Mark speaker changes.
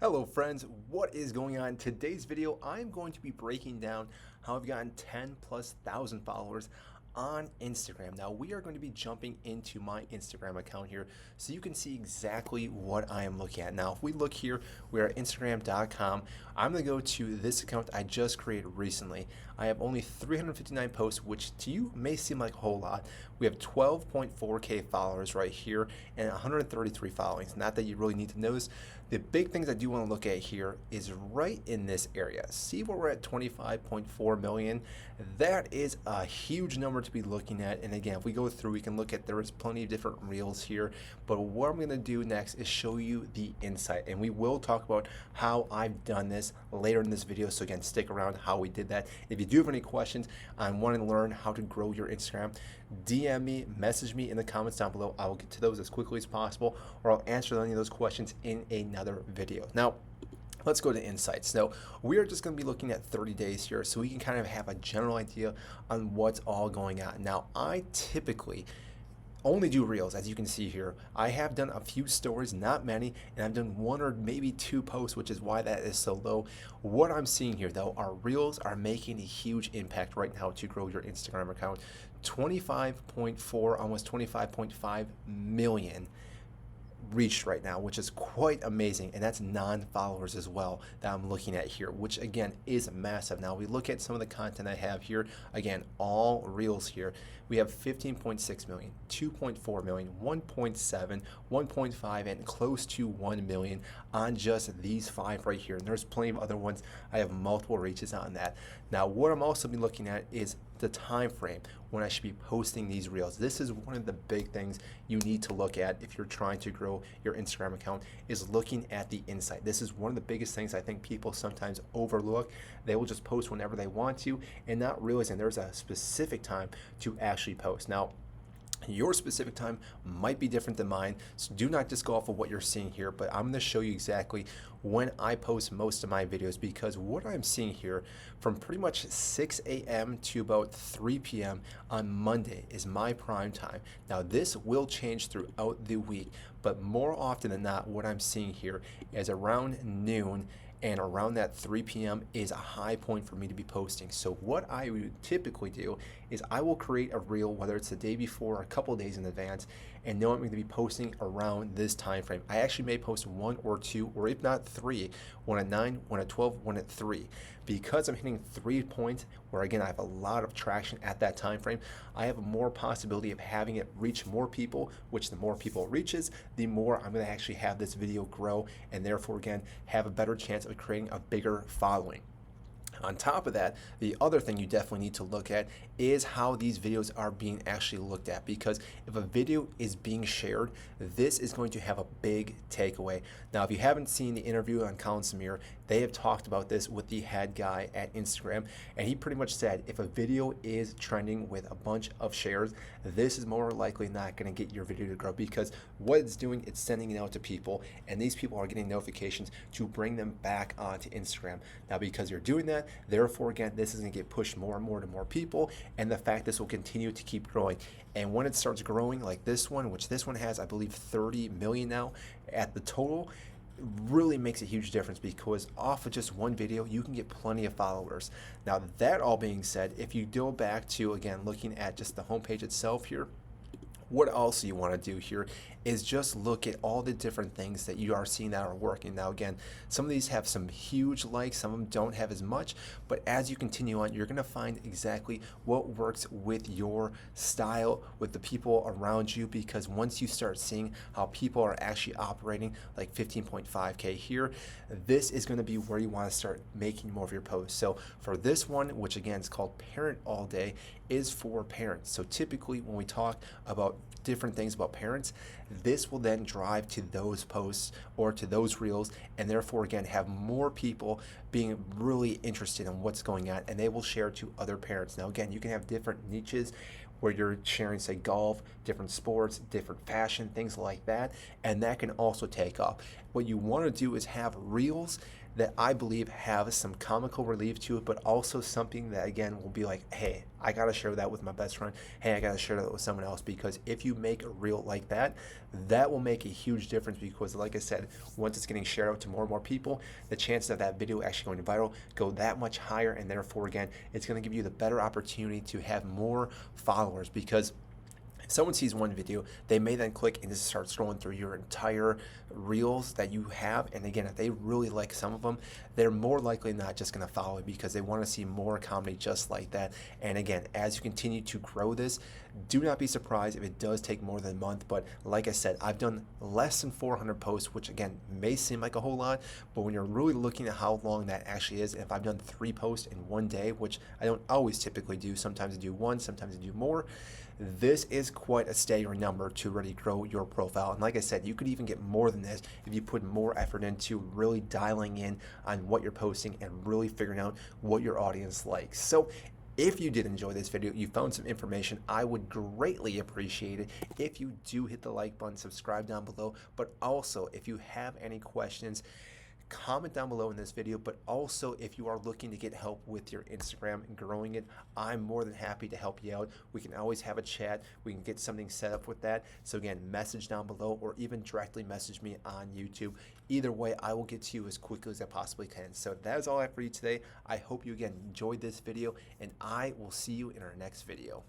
Speaker 1: Hello friends, what is going on? In today's video, I'm going to be breaking down how I've gotten 10,000+ followers on Instagram. Now we are going to be jumping into my Instagram account here so you can see exactly what I am looking at. Now if we look here, we are at Instagram.com. I'm going to go to this account I just created recently. I have only 359 posts, which to you may seem like a whole lot. We have 12.4K followers right here and 133 followings. Not that you really need to notice. The big things I do want to look at here is right in this area. See where we're at 25.4 million? That is a huge number to be looking at. And again, if we go through, we can look at, there is plenty of different reels here. But what I'm going to do next is show you the insight. And we will talk about how I've done this later in this video. So again, stick around how we did that. If you do have any questions on wanting to learn how to grow your Instagram, DM me, message me in the comments down below. I will get to those as quickly as possible, or I'll answer any of those questions in another video. Now, let's go to insights. Now, we are just going to be looking at 30 days here so we can kind of have a general idea on what's all going on. Now, I typically only do reels, as you can see here. I have done a few stories, not many, and I've done one or maybe two posts, which is why that is so low. What I'm seeing here though, our reels are making a huge impact right now to grow your Instagram account. 25.4, almost 25.5 million reached right now, which is quite amazing, and that's non-followers as well that I'm looking at here, which again is massive. Now we look at some of the content I have here, again all reels here. We have 15.6 million, 2.4 million, 1.7, 1.5, and close to 1 million on just these 5 right here, and there's plenty of other ones. I have multiple reaches on that. Now what I'm also be looking at is the time frame when I should be posting these reels. This is one of the big things you need to look at if you're trying to grow your Instagram account, is looking at the insight. This is one of the biggest things I think people sometimes overlook. They will just post whenever they want to and not realizing there's a specific time to actually post. Now, your specific time might be different than mine, so do not just go off of what you're seeing here, but I'm going to show you exactly when I post most of my videos, because what I'm seeing here from pretty much 6 a.m. to about 3 p.m. on Monday is my prime time. Now this will change throughout the week, but more often than not what I'm seeing here is around noon and around that 3 p.m. is a high point for me to be posting. So what I would typically do is I will create a reel, whether it's the day before or a couple days in advance, and know I'm going to be posting around this time frame. I actually may post 1 or 2, or if not 3, one at 9, one at 12, one at 3. Because I'm hitting 3 points where again I have a lot of traction at that time frame, I have more possibility of having it reach more people, which the more people it reaches, the more I'm going to actually have this video grow, and therefore again have a better chance of creating a bigger following. On top of that, the other thing you definitely need to look at is how these videos are being actually looked at, because if a video is being shared, this is going to have a big takeaway. Now, if you haven't seen the interview on Colin Samir, they have talked about this with the head guy at Instagram, and he pretty much said if a video is trending with a bunch of shares, this is more likely not going to get your video to grow, because what it's doing, it's sending it out to people, and these people are getting notifications to bring them back onto Instagram. Now, because you're doing that, therefore again this is going to get pushed more and more to more people, and the fact this will continue to keep growing. And when it starts growing like this one, which this one has I believe 30 million now at the total, really makes a huge difference, because off of just one video you can get plenty of followers. Now that all being said, if you go back to again looking at just the homepage itself here, what else you want to do here is just look at all the different things that you are seeing that are working. Now again, some of these have some huge likes, some of them don't have as much, but as you continue on, you're going to find exactly what works with your style, with the people around you, because once you start seeing how people are actually operating, like 15.5K here, this is going to be where you want to start making more of your posts. So for this one, which again is called Parent All Day, is for parents. So typically when we talk about different things about parents, this will then drive to those posts or to those reels, and therefore again have more people being really interested in what's going on, and they will share to other parents. Now again, you can have different niches where you're sharing, say, golf, different sports, different fashion, things like that, and that can also take off. what you want to do is have reels that I believe have some comical relief to it, but also something that again will be like, hey, I gotta share that with my best friend. Hey, I gotta share that with someone else, because if you make a reel like that, that will make a huge difference, because like I said, once it's getting shared out to more and more people, the chances of that video actually going viral go that much higher, and therefore again, it's gonna give you the better opportunity to have more followers. Because if someone sees one video, they may then click and just start scrolling through your entire reels that you have. And again, if they really like some of them, they're more likely not just going to follow it, because they want to see more comedy just like that. And again, as you continue to grow this, do not be surprised if it does take more than a month. But like I said, I've done less than 400 posts, which again may seem like a whole lot, but when you're really looking at how long that actually is, if I've done 3 posts in one day, which I don't always typically do, sometimes I do 1, sometimes I do more, this is quite a staggering number to really grow your profile. And like I said, you could even get more than this if you put more effort into really dialing in on what you're posting and really figuring out what your audience likes. So if you did enjoy this video, you found some information, I would greatly appreciate it if you do hit the like button, subscribe down below, but also if you have any questions, comment down below in this video. But also, if you are looking to get help with your Instagram and growing it, I'm more than happy to help you out. We can always have a chat. We can get something set up with that. So again, message down below, or even directly message me on YouTube. Either way, I will get to you as quickly as I possibly can. So that is all I have for you today. I hope you again enjoyed this video, and I will see you in our next video.